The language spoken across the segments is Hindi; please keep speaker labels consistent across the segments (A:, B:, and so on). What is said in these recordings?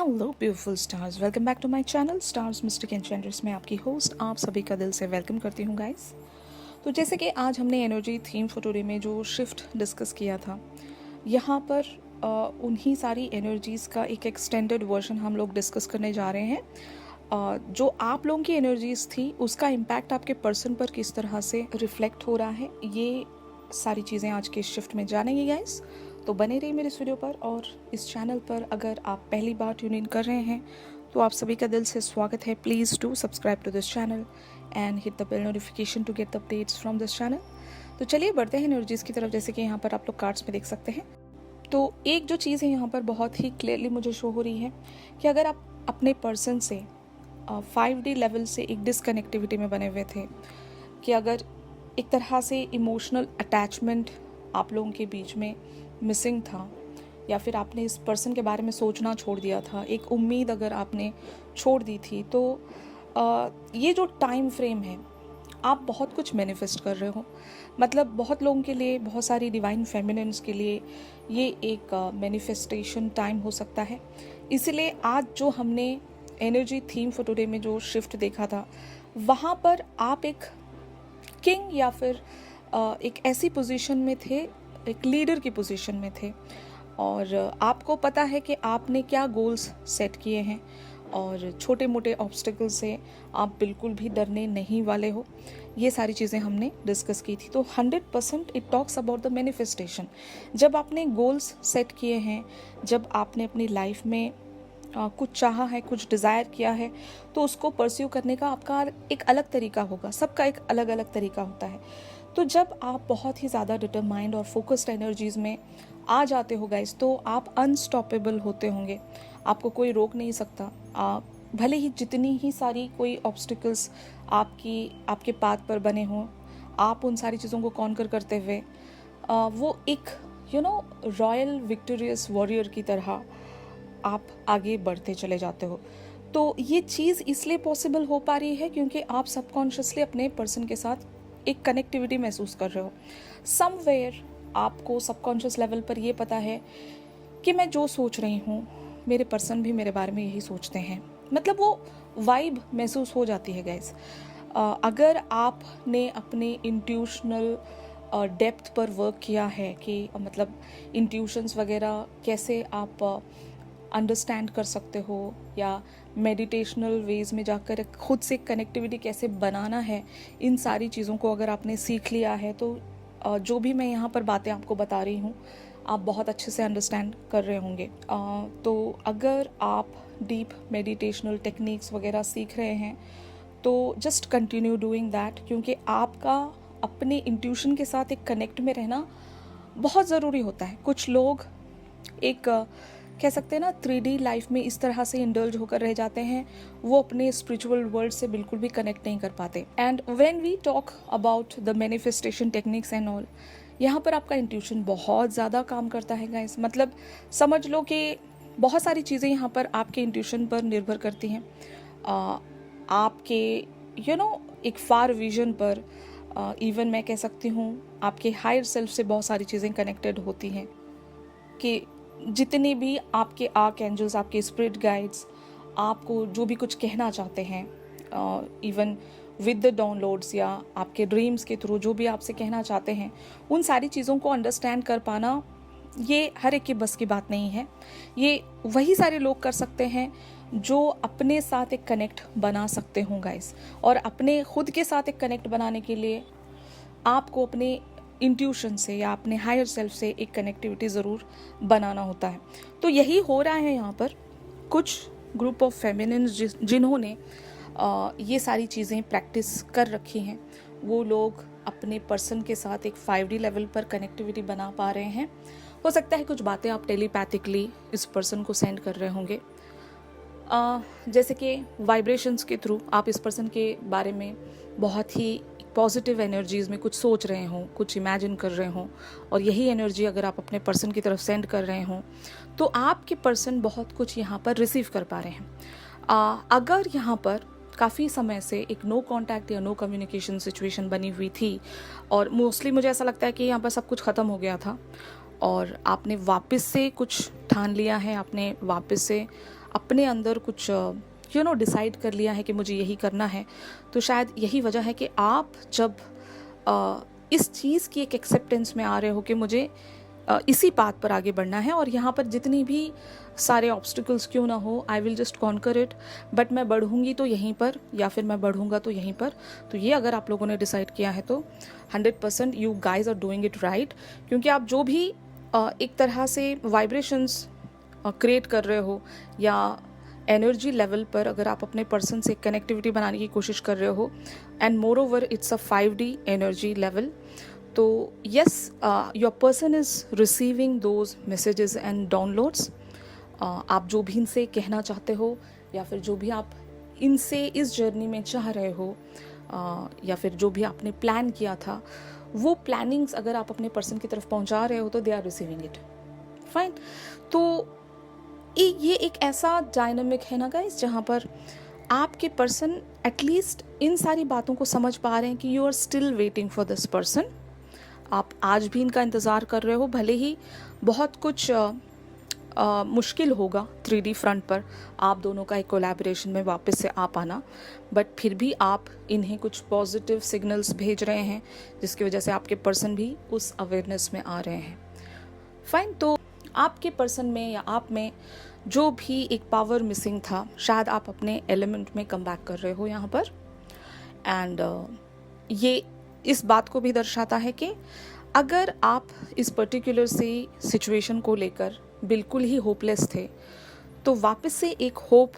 A: Hello beautiful stars, welcome back to my channel stars mystic enchantress में आपकी होस्ट आप सभी का दिल से वेलकम करती हूँ गाइस। तो जैसे कि आज हमने एनर्जी थीम फॉर टुडे में जो शिफ्ट डिस्कस किया था, यहाँ पर उन्हीं सारी एनर्जीज़ का एक एक्सटेंडेड वर्जन हम लोग डिस्कस करने जा रहे हैं। जो आप लोगों की एनर्जीज़ थी उसका इम्पैक्ट आपके पर्सन पर किस तरह से रिफ्लेक्ट हो रहा है, ये सारी चीज़ें आज के शिफ्ट में जानेंगे गाइस। तो बने रहिए मेरे इस वीडियो पर, और इस चैनल पर अगर आप पहली बार ट्यून इन कर रहे हैं तो आप सभी का दिल से स्वागत है। Please do subscribe to this channel and hit the bell notification to get the updates from this channel. तो चलिए बढ़ते हैं एनर्जीज़ की तरफ। जैसे कि यहाँ पर आप लोग कार्ड्स में देख सकते हैं, तो एक जो चीज़ है यहाँ पर बहुत ही क्लियरली मुझे शो हो रही है कि अगर आप अपने पर्सन से 5D लेवल से एक डिसकनेक्टिविटी में बने हुए थे, कि अगर एक तरह से इमोशनल अटैचमेंट आप लोगों के बीच में मिसिंग था, या फिर आपने इस पर्सन के बारे में सोचना छोड़ दिया था, एक उम्मीद अगर आपने छोड़ दी थी, तो ये जो टाइम फ्रेम है आप बहुत कुछ मैनिफेस्ट कर रहे हो। मतलब बहुत लोगों के लिए, बहुत सारी डिवाइन फेमिनिन्स के लिए ये एक मैनिफेस्टेशन टाइम हो सकता है। इसीलिए आज जो हमने एनर्जी थीम फॉर टुडे में जो शिफ्ट देखा था, वहाँ पर आप एक किंग या फिर एक ऐसी पोजीशन में थे, एक लीडर की पोजीशन में थे, और आपको पता है कि आपने क्या गोल्स सेट किए हैं, और छोटे मोटे ऑब्स्टिकल से आप बिल्कुल भी डरने नहीं वाले हो। ये सारी चीज़ें हमने डिस्कस की थी। तो 100% it talks about the manifestation. जब आपने गोल्स सेट किए हैं, जब आपने अपनी लाइफ में कुछ चाहा है, कुछ डिज़ायर किया है, तो उसको परस्यू करने का आपका एक अलग तरीका होगा। सबका एक अलग अलग तरीका होता है। तो जब आप बहुत ही ज़्यादा डिटरमाइंड और फोकस्ड एनर्जीज़ में आ जाते हो गाइस, तो आप अनस्टॉपेबल होते होंगे। आपको कोई रोक नहीं सकता। आप भले ही जितनी ही सारी कोई ऑब्स्टिकल्स आपके पाथ पर बने हों, आप उन सारी चीज़ों को कॉन्कर करते हुए वो एक रॉयल विक्टोरियस वॉरियर की तरह आप आगे बढ़ते चले जाते हो। तो ये चीज़ इसलिए पॉसिबल हो पा रही है क्योंकि आप सबकॉन्शियसली अपने पर्सन के साथ एक कनेक्टिविटी महसूस कर रहे हो। समवेयर आपको सबकॉन्शियस लेवल पर ये पता है कि मैं जो सोच रही हूँ, मेरे पर्सन भी मेरे बारे में यही सोचते हैं। मतलब वो वाइब महसूस हो जाती है गाइस। अगर आपने अपने इंट्यूशनल डेप्थ पर वर्क किया है, कि मतलब इंट्यूशंस वगैरह कैसे आप अंडरस्टैंड कर सकते हो, या मेडिटेशनल वेज में जाकर खुद से कनेक्टिविटी कैसे बनाना है, इन सारी चीज़ों को अगर आपने सीख लिया है, तो जो भी मैं यहाँ पर बातें आपको बता रही हूँ आप बहुत अच्छे से अंडरस्टैंड कर रहे होंगे। तो अगर आप डीप मेडिटेशनल टेक्निक्स वगैरह सीख रहे हैं तो जस्ट कंटिन्यू डूइंग दैट, क्योंकि आपका अपने इंट्यूशन के साथ एक कनेक्ट में रहना बहुत ज़रूरी होता है। कुछ लोग एक कह सकते हैं ना 3D लाइफ में इस तरह से इंडल्ज होकर रह जाते हैं, वो अपने स्पिरिचुअल वर्ल्ड से बिल्कुल भी कनेक्ट नहीं कर पाते। And when we talk about the manifestation techniques and all, यहाँ पर आपका इंट्यूशन बहुत ज़्यादा काम करता है गाइस। मतलब समझ लो कि बहुत सारी चीज़ें यहाँ पर आपके इंट्यूशन पर निर्भर करती हैं। आपके एक फार विजन पर, इवन मैं कह सकती हूँ आपके हायर सेल्फ से बहुत सारी चीज़ें कनेक्टेड होती हैं, कि जितने भी आपके आर्क एंजल्स, आपके स्पिरिट गाइड्स आपको जो भी कुछ कहना चाहते हैं, इवन विद द डाउनलोड्स या आपके ड्रीम्स के थ्रू जो भी आपसे कहना चाहते हैं, उन सारी चीज़ों को अंडरस्टैंड कर पाना ये हर एक के बस की बात नहीं है। ये वही सारे लोग कर सकते हैं जो अपने साथ एक कनेक्ट बना सकते हों गाइस। और अपने खुद के साथ एक कनेक्ट बनाने के लिए आपको अपने इंट्यूशन से या अपने हायर सेल्फ से एक कनेक्टिविटी ज़रूर बनाना होता है। तो यही हो रहा है यहाँ पर। कुछ ग्रुप ऑफ फेमिनिन्स जिन्होंने ये सारी चीज़ें प्रैक्टिस कर रखी हैं, वो लोग अपने पर्सन के साथ एक 5D लेवल पर कनेक्टिविटी बना पा रहे हैं। हो सकता है कुछ बातें आप टेलीपैथिकली इस पर्सन को सेंड कर रहे होंगे, जैसे कि वाइब्रेशंस के थ्रू आप इस पर्सन के बारे में बहुत ही पॉजिटिव एनर्जीज़ में कुछ सोच रहे हों, कुछ इमेजिन कर रहे हों, और यही एनर्जी अगर आप अपने पर्सन की तरफ सेंड कर रहे हों, तो आपके पर्सन बहुत कुछ यहाँ पर रिसीव कर पा रहे हैं। अगर यहाँ पर काफ़ी समय से एक नो कांटेक्ट या नो कम्युनिकेशन सिचुएशन बनी हुई थी, और मोस्टली मुझे ऐसा लगता है कि यहाँ पर सब कुछ ख़त्म हो गया था, और आपने वापस से कुछ ठान लिया है, आपने वापस से अपने अंदर कुछ डिसाइड कर लिया है कि मुझे यही करना है, तो शायद यही वजह है कि आप जब इस चीज़ की एक एक्सेप्टेंस में आ रहे हो कि मुझे इसी पाथ पर आगे बढ़ना है, और यहाँ पर जितनी भी सारे ऑब्स्टिकल्स क्यों ना हो, I will just conquer it, but मैं बढ़ूंगी तो यहीं पर, या फिर मैं बढ़ूंगा तो यहीं पर। तो ये अगर आप लोगों ने डिसाइड किया है तो 100% you guys are doing it right, क्योंकि आप जो भी एक तरह से वाइब्रेशंस क्रिएट कर रहे हो, या एनर्जी लेवल पर अगर आप अपने पर्सन से कनेक्टिविटी बनाने की कोशिश कर रहे हो, and more over it's a 5D energy level, तो yes, your person is receiving those messages and downloads. आप जो भी इनसे कहना चाहते हो, या फिर जो भी आप इनसे इस जर्नी में चाह रहे हो, या फिर जो भी आपने प्लान किया था, वो प्लानिंग्स अगर आप अपने पर्सन की तरफ पहुंचा रहे हो तो they are receiving it, fine. तो ये एक ऐसा डायनामिक है ना गाइस, जहाँ पर आपके पर्सन एटलीस्ट इन सारी बातों को समझ पा रहे हैं कि you are still waiting for this person. आप आज भी इनका इंतज़ार कर रहे हो, भले ही बहुत कुछ मुश्किल होगा 3D फ्रंट पर आप दोनों का एक कोलैबोरेशन में वापस से आ पाना, बट फिर भी आप इन्हें कुछ पॉजिटिव सिग्नल्स भेज रहे हैं, जिसकी वजह से आपके पर्सन भी उस अवेयरनेस में आ रहे हैं, फाइन। तो आपके पर्सन में या आप में जो भी एक पावर मिसिंग था, शायद आप अपने एलिमेंट में कम बैक कर रहे हो यहाँ पर, एंड ये इस बात को भी दर्शाता है कि अगर आप इस पर्टिकुलर से सिचुएशन को लेकर बिल्कुल ही होपलेस थे, तो वापस से एक होप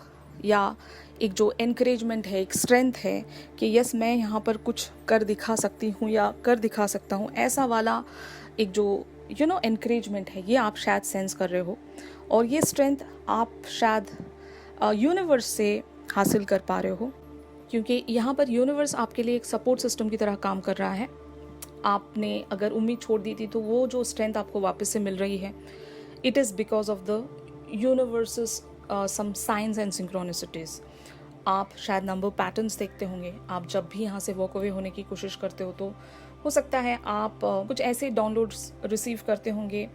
A: या एक जो एनकरेजमेंट है, एक स्ट्रेंथ है कि यस मैं यहाँ पर कुछ कर दिखा सकती हूँ या कर दिखा सकता हूँ, ऐसा वाला एक जो एनकरेजमेंट है, ये आप शायद सेंस कर रहे हो, और ये स्ट्रेंथ आप शायद यूनिवर्स से हासिल कर पा रहे हो, क्योंकि यहाँ पर यूनिवर्स आपके लिए एक सपोर्ट सिस्टम की तरह काम कर रहा है। आपने अगर उम्मीद छोड़ दी थी, तो वो जो स्ट्रेंथ आपको वापस से मिल रही है, it is because of the universe's some science and synchronicities. आप शायद नंबर पैटर्न्स देखते होंगे, आप जब भी यहाँ से वॉक अवे होने की कोशिश करते हो, तो हो सकता है आप कुछ ऐसे डाउनलोड्स रिसीव करते होंगे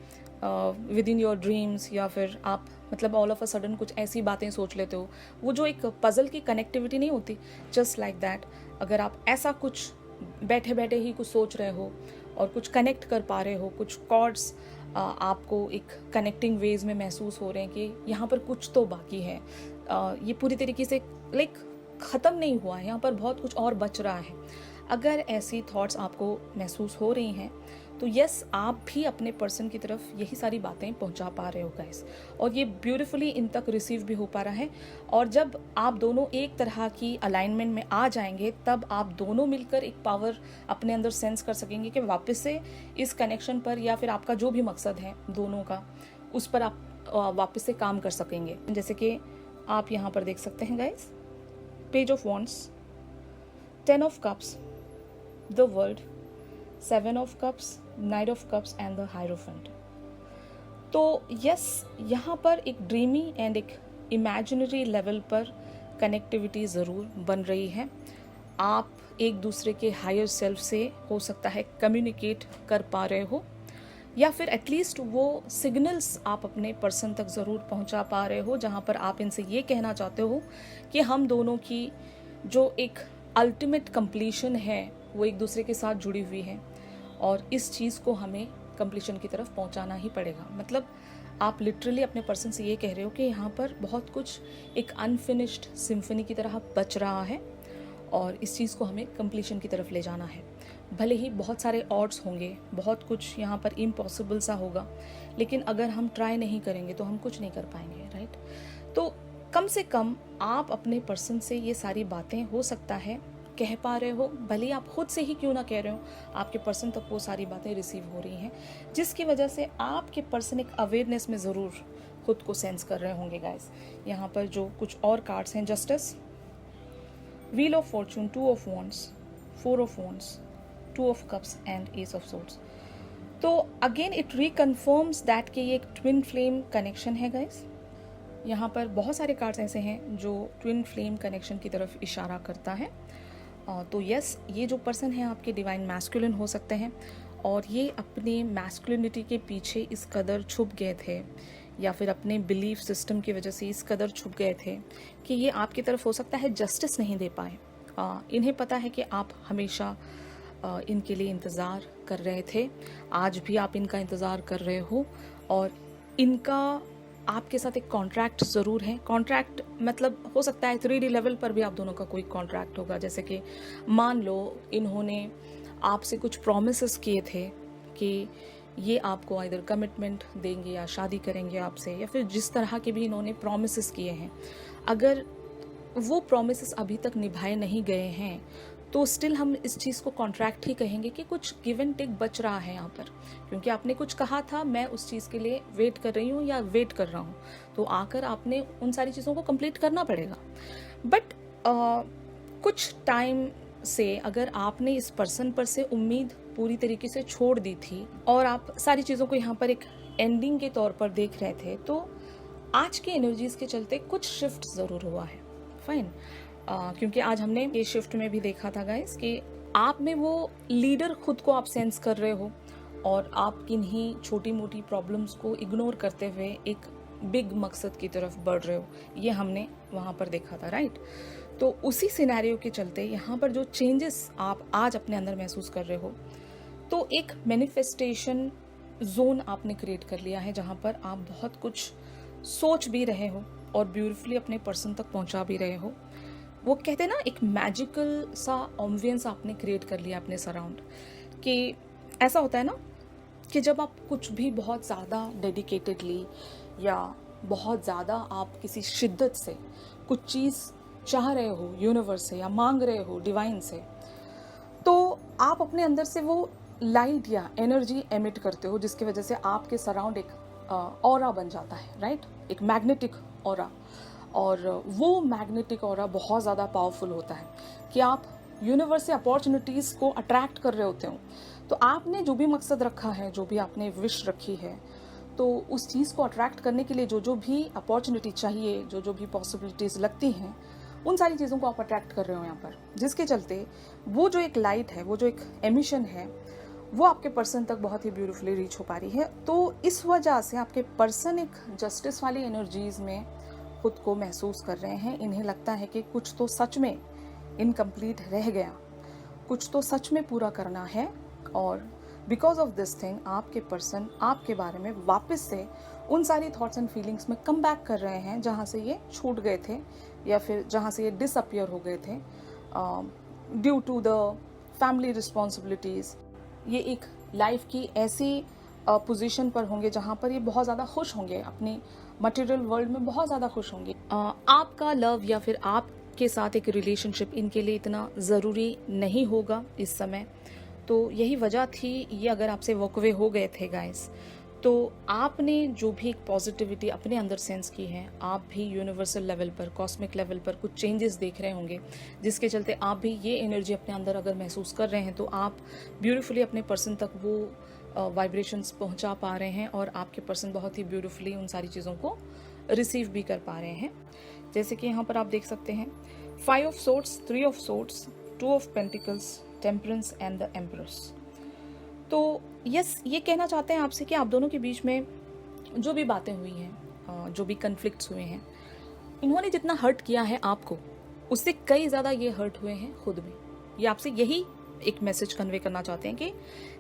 A: विद इन योर ड्रीम्स, या फिर आप मतलब ऑल ऑफ अ सडन कुछ ऐसी बातें सोच लेते हो, वो जो एक पजल की कनेक्टिविटी नहीं होती, जस्ट लाइक दैट। अगर आप ऐसा कुछ बैठे बैठे ही कुछ सोच रहे हो और कुछ कनेक्ट कर पा रहे हो, कुछ कॉर्ड्स आपको एक कनेक्टिंग वेज में महसूस हो रहे हैं कि यहाँ पर कुछ तो बाकी है, ये पूरी तरीके से लाइक ख़त्म नहीं हुआ है, यहाँ पर बहुत कुछ और बच रहा है, अगर ऐसी थॉट्स आपको महसूस हो रही हैं, तो यस आप भी अपने पर्सन की तरफ यही सारी बातें पहुंचा पा रहे हो गाइस, और ये ब्यूटीफुली इन तक रिसीव भी हो पा रहा है। और जब आप दोनों एक तरह की अलाइनमेंट में आ जाएंगे, तब आप दोनों मिलकर एक पावर अपने अंदर सेंस कर सकेंगे कि वापस से इस कनेक्शन पर, या फिर आपका जो भी मकसद है दोनों का, उस पर आप वापस से काम कर सकेंगे। जैसे कि आप यहाँ पर देख सकते हैं guys, page of wands, 10 of cups, the world, 7 of cups, night of cups and the hierophant. तो यस यहाँ पर एक ड्रीमी एंड एक इमेजिनरी लेवल पर कनेक्टिविटी ज़रूर बन रही है। आप एक दूसरे के हायर सेल्फ से हो सकता है कम्युनिकेट कर पा रहे हो, या फिर एटलीस्ट वो सिग्नल्स आप अपने पर्सन तक ज़रूर पहुंचा पा रहे हो, जहां पर आप इनसे ये कहना चाहते हो कि हम दोनों की जो एक अल्टीमेट कंप्लीशन है वो एक दूसरे के साथ जुड़ी हुई है, और इस चीज़ को हमें कंप्लीशन की तरफ पहुंचाना ही पड़ेगा। मतलब आप लिटरली अपने पर्सन से ये कह रहे हो कि यहाँ पर बहुत कुछ एक अनफिनिश्ड सिम्फनी की तरह बच रहा है, और इस चीज़ को हमें कंप्लीशन की तरफ ले जाना है। भले ही बहुत सारे ऑड्स होंगे, बहुत कुछ यहाँ पर इम्पॉसिबल सा होगा, लेकिन अगर हम ट्राई नहीं करेंगे तो हम कुछ नहीं कर पाएंगे, राइट। तो कम से कम आप अपने पर्सन से ये सारी बातें हो सकता है कह पा रहे हो, भले ही आप खुद से ही क्यों ना कह रहे हो, आपके पर्सन तक वो सारी बातें रिसीव हो रही हैं, जिसकी वजह से आपके पर्सन एक अवेयरनेस में ज़रूर खुद को सेंस कर रहे होंगे गाइस। यहाँ पर जो कुछ और कार्ड्स हैं, justice, wheel of Fortune, 2 of wands, 4 of wands, 2 of cups and ace of swords. तो अगेन इट रिकन्फर्म्स दैट कि ये एक ट्विन फ्लेम कनेक्शन है गाइस। यहाँ पर बहुत सारे कार्ड्स ऐसे हैं जो ट्विन फ्लेम कनेक्शन की तरफ इशारा करता है। तो यस, ये जो पर्सन है आपके डिवाइन मैस्कुलिन हो सकते हैं, और ये अपने मैस्कुलिनिटी के पीछे इस कदर छुप गए थे या फिर अपने बिलीफ सिस्टम की वजह से इस कदर छुप गए थे कि ये आपकी तरफ हो सकता है जस्टिस नहीं दे पाए। इन्हें पता है कि आप हमेशा इनके लिए इंतज़ार कर रहे थे, आज भी आप इनका इंतज़ार कर रहे हो, और इनका आपके साथ एक कॉन्ट्रैक्ट ज़रूर है। कॉन्ट्रैक्ट मतलब हो सकता है 3D लेवल पर भी आप दोनों का कोई कॉन्ट्रैक्ट होगा। जैसे कि मान लो इन्होंने आपसे कुछ प्रोमिसेस किए थे कि ये आपको आइदर कमिटमेंट देंगे या शादी करेंगे आपसे, या फिर जिस तरह के भी इन्होंने प्रोमिसेस किए हैं, अगर वो प्रोमिसेस अभी तक निभाए नहीं गए हैं तो स्टिल हम इस चीज़ को कॉन्ट्रैक्ट ही कहेंगे कि कुछ गिव एंड टेक बच रहा है यहाँ पर, क्योंकि आपने कुछ कहा था, मैं उस चीज़ के लिए वेट कर रही हूँ या वेट कर रहा हूँ, तो आकर आपने उन सारी चीज़ों को कंप्लीट करना पड़ेगा। बट कुछ टाइम से अगर आपने इस पर्सन पर से उम्मीद पूरी तरीके से छोड़ दी थी और आप सारी चीज़ों को यहाँ पर एक एंडिंग के तौर पर देख रहे थे, तो आज की एनर्जीज के चलते कुछ शिफ्ट ज़रूर हुआ है। फाइन। क्योंकि आज हमने ये शिफ्ट में भी देखा था गाइस कि आप में वो लीडर खुद को आप सेंस कर रहे हो और आप किन्हीं छोटी मोटी प्रॉब्लम्स को इग्नोर करते हुए एक बिग मकसद की तरफ बढ़ रहे हो, ये हमने वहाँ पर देखा था, राइट। तो उसी सिनेरियो के चलते यहाँ पर जो चेंजेस आप आज अपने अंदर महसूस कर रहे हो, तो एक मैनिफेस्टेशन जोन आपने क्रिएट कर लिया है जहाँ पर आप बहुत कुछ सोच भी रहे हो और ब्यूटीफुली अपने पर्सन तक पहुँचा भी रहे हो। वो कहते हैं ना, एक मैजिकल सा एम्बियंस आपने क्रिएट कर लिया अपने सराउंड, कि ऐसा होता है ना कि जब आप कुछ भी बहुत ज़्यादा डेडिकेटेडली या बहुत ज़्यादा आप किसी शिद्दत से कुछ चीज़ चाह रहे हो यूनिवर्स से या मांग रहे हो डिवाइन से, तो आप अपने अंदर से वो लाइट या एनर्जी एमिट करते हो, जिसकी वजह से आपके सराउंड एक ऑरा बन जाता है, राइट, एक मैग्नेटिक ऑरा। और वो मैग्नेटिक ऑरा बहुत ज़्यादा पावरफुल होता है कि आप यूनिवर्स से अपॉर्चुनिटीज़ को अट्रैक्ट कर रहे होते हो। तो आपने जो भी मकसद रखा है, जो भी आपने विश रखी है, तो उस चीज़ को अट्रैक्ट करने के लिए जो जो भी अपॉर्चुनिटी चाहिए, जो जो भी पॉसिबिलिटीज़ लगती हैं, उन सारी चीज़ों को आप अट्रैक्ट कर रहे हो यहाँ पर, जिसके चलते वो जो एक लाइट है, वो जो एक एमिशन है, वो आपके पर्सन तक बहुत ही ब्यूटीफुली रीच हो पा रही है। तो इस वजह से आपके पर्सन एक जस्टिस वाली एनर्जीज में खुद को महसूस कर रहे हैं। इन्हें लगता है कि कुछ तो सच में इनकम्प्लीट रह गया, कुछ तो सच में पूरा करना है, और बिकॉज ऑफ दिस थिंग आपके पर्सन आपके बारे में वापस से उन सारी थॉट्स एंड फीलिंग्स में कम बैक कर रहे हैं जहाँ से ये छूट गए थे या फिर जहाँ से ये डिसअपियर हो गए थे due to the family responsibilities. ये एक लाइफ की ऐसी पोजीशन पर होंगे जहाँ पर ये बहुत ज़्यादा खुश होंगे, अपनी मटेरियल वर्ल्ड में बहुत ज़्यादा खुश होंगे। आपका लव या फिर आपके साथ एक रिलेशनशिप इनके लिए इतना ज़रूरी नहीं होगा इस समय। तो यही वजह थी, ये अगर आपसे वॉकअवे हो गए थे गाइस, तो आपने जो भी एक पॉजिटिविटी अपने अंदर सेंस की है, आप भी यूनिवर्सल लेवल पर, कॉस्मिक लेवल पर कुछ चेंजेस देख रहे होंगे, जिसके चलते आप भी ये एनर्जी अपने अंदर अगर महसूस कर रहे हैं, तो आप ब्यूटीफुली अपने पर्सन तक वो वाइब्रेशंस पहुंचा पा रहे हैं और आपके पर्सन बहुत ही ब्यूटीफुली उन सारी चीज़ों को रिसीव भी कर पा रहे हैं। जैसे कि यहाँ पर आप देख सकते हैं 5 of swords, 3 of swords, 2 of pentacles, temperance and the empress. तो यस, ये कहना चाहते हैं आपसे कि आप दोनों के बीच में जो भी बातें हुई हैं, जो भी कन्फ्लिक्ट्स हुए हैं, इन्होंने जितना हर्ट किया है आपको, उससे कई ज़्यादा ये हर्ट हुए हैं खुद में। ये आपसे यही एक मैसेज कन्वे करना चाहते हैं कि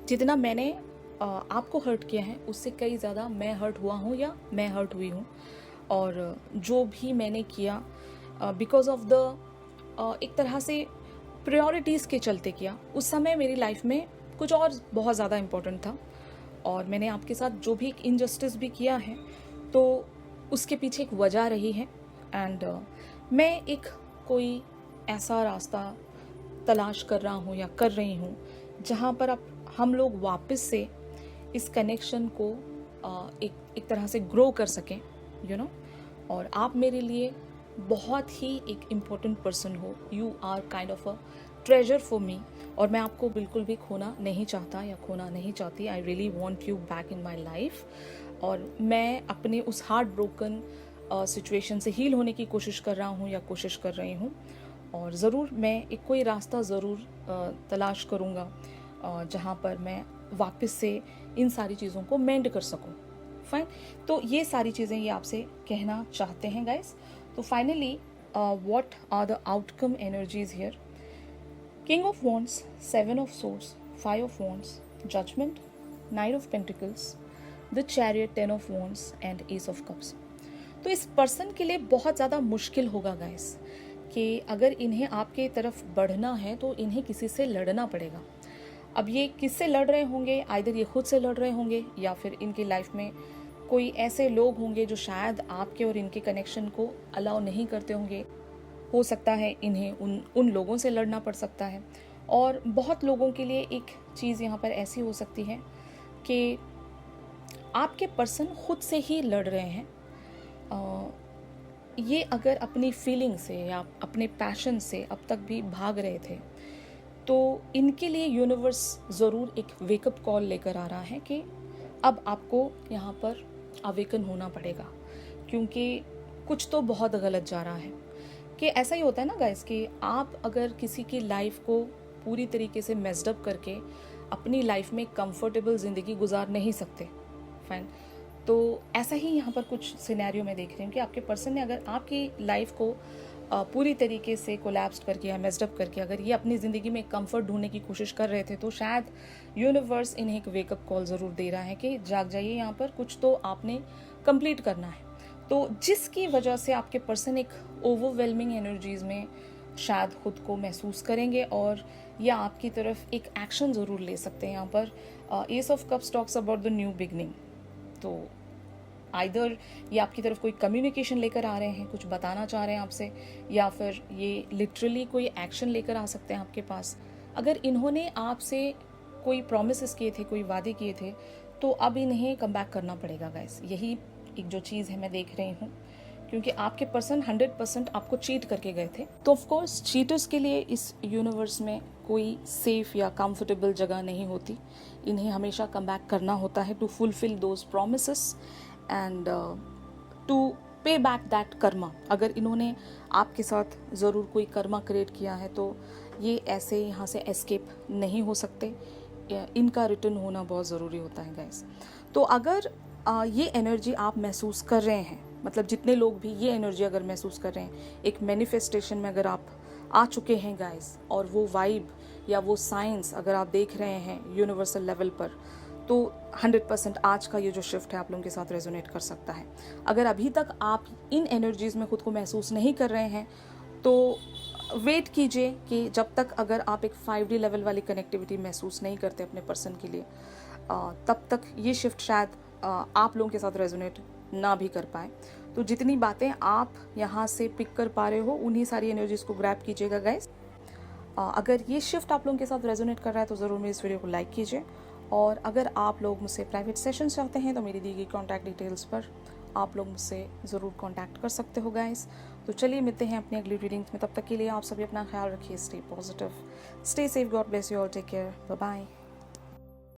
A: जितना मैंने आपको हर्ट किया है, उससे कई ज़्यादा मैं हर्ट हुआ हूँ या मैं हर्ट हुई हूँ। और जो भी मैंने किया बिकॉज ऑफ द एक तरह से प्रायोरिटीज़ के चलते किया, उस समय मेरी लाइफ में कुछ और बहुत ज़्यादा इम्पोर्टेंट था, और मैंने आपके साथ जो भी एक इनजस्टिस भी किया है, तो उसके पीछे एक वजह रही है। एंड मैं एक कोई ऐसा रास्ता तलाश कर रहा हूँ या कर रही हूँ जहाँ पर अब हम लोग वापस से इस कनेक्शन को एक तरह से ग्रो कर सकें, यू नो। और आप मेरे लिए बहुत ही एक इम्पोर्टेंट पर्सन हो, you are kind of a treasure for me, और मैं आपको बिल्कुल भी खोना नहीं चाहता या खोना नहीं चाहती। I really want you back in my life, और मैं अपने उस हार्ट ब्रोकन सिचुएशन से हील होने की कोशिश कर रहा हूँ या कोशिश कर रही हूँ। और ज़रूर मैं एक कोई रास्ता ज़रूर तलाश करूँगा जहाँ पर मैं वापस से इन सारी चीज़ों को मेंड कर सकूँ। फाइन। तो ये सारी चीज़ें ये आपसे कहना चाहते हैं गाइस। तो finally what are the outcome energies here? King of wands, 7 of swords, 5 of wands, judgment, 9 of pentacles, the chariot, 10 of wands and ace of cups. तो इस पर्सन के लिए बहुत ज़्यादा मुश्किल होगा गाइस कि अगर इन्हें आपके तरफ बढ़ना है तो इन्हें किसी से लड़ना पड़ेगा। अब ये किससे लड़ रहे होंगे? आइदर ये खुद से लड़ रहे होंगे या फिर इनकी लाइफ में कोई ऐसे लोग होंगे जो शायद आपके और इनके कनेक्शन को अलाउ नहीं करते होंगे। हो सकता है इन्हें उन लोगों से लड़ना पड़ सकता है। और बहुत लोगों के लिए एक चीज़ यहाँ पर ऐसी हो सकती है कि आपके पर्सन खुद से ही लड़ रहे हैं। ये अगर अपनी फीलिंग से या अपने पैशन से अब तक भी भाग रहे थे तो इनके लिए यूनिवर्स ज़रूर एक वेकअप कॉल लेकर आ रहा है कि अब आपको यहाँ पर अवेकन होना पड़ेगा, क्योंकि कुछ तो बहुत गलत जा रहा है। कि ऐसा ही होता है ना गाइस कि आप अगर किसी की लाइफ को पूरी तरीके से मेस्ड अप करके अपनी लाइफ में कंफर्टेबल ज़िंदगी गुजार नहीं सकते। फाइन। तो ऐसा ही यहाँ पर कुछ सिनेरियो में देख रही हूँ कि आपके पर्सन ने अगर आपकी लाइफ को पूरी तरीके से कोलैप्स करके या मेस्ड अप करके अगर ये अपनी ज़िंदगी में कंफर्ट ढूंढने की कोशिश कर रहे थे तो शायद यूनिवर्स इन्हें एक वेकअप कॉल ज़रूर दे रहा है कि जाग जाइए, यहाँ पर कुछ तो आपने कंप्लीट करना है। तो जिसकी वजह से आपके पर्सन एक ओवरवेलमिंग एनर्जीज में शायद खुद को महसूस करेंगे और या आपकी तरफ एक एक्शन ज़रूर ले सकते हैं। यहाँ पर S of cups talks about the new beginning. तो आइदर ये आपकी तरफ कोई कम्युनिकेशन लेकर आ रहे हैं, कुछ बताना चाह रहे हैं आपसे, या फिर ये लिटरली कोई एक्शन लेकर आ सकते हैं आपके पास। अगर इन्होंने आपसे कोई प्रॉमिसेस किए थे, कोई वादे किए थे, तो अब इन्हें कम बैक करना पड़ेगा गाइस। यही एक जो चीज़ है मैं देख रही हूँ, क्योंकि आपके पर्सन 100% आपको चीट करके गए थे। तो ऑफ कोर्स चीटर्स के लिए इस यूनिवर्स में कोई सेफ या कंफर्टेबल जगह नहीं होती। इन्हें हमेशा कम बैक करना होता है to fulfill those promises and to pay back that karma. अगर इन्होंने आपके साथ ज़रूर कोई कर्मा क्रिएट किया है तो ये ऐसे यहाँ से एस्केप नहीं हो सकते। इनका रिटर्न होना बहुत ज़रूरी होता है गाइस। तो अगर ये एनर्जी आप महसूस कर रहे हैं, मतलब जितने लोग भी ये एनर्जी अगर महसूस कर रहे हैं, एक मैनिफेस्टेशन में अगर आप आ चुके हैं गाइस, और वो वाइब या वो साइंस अगर आप देख रहे हैं यूनिवर्सल लेवल पर, तो 100% आज का ये जो शिफ्ट है आप लोगों के साथ रेजोनेट कर सकता है। अगर अभी तक आप इन एनर्जीज़ में खुद को महसूस नहीं कर रहे हैं तो वेट कीजिए कि जब तक अगर आप एक 5D लेवल वाली कनेक्टिविटी महसूस नहीं करते अपने पर्सन के लिए, तब तक ये शिफ्ट शायद आप लोगों के साथ रेजोनेट ना भी कर पाए। तो जितनी बातें आप यहाँ से पिक कर पा रहे हो उन्हीं सारी एनर्जीज़ को ग्रैब कीजिएगा गाइस। अगर ये शिफ्ट आप लोगों के साथ रेजोनेट कर रहा है तो ज़रूर मेरे इस वीडियो को लाइक कीजिए। और अगर आप लोग मुझसे प्राइवेट सेशन चाहते हैं तो मेरी दी गई कॉन्टैक्ट डिटेल्स पर आप लोग मुझसे ज़रूर कॉन्टैक्ट कर सकते हो गाइस। तो चलिए मिलते हैं अपनी अगली रीडिंग्स में। तब तक के लिए आप सभी अपना ख्याल रखिए। Stay positive, stay safe, God bless you all, take care, bye bye.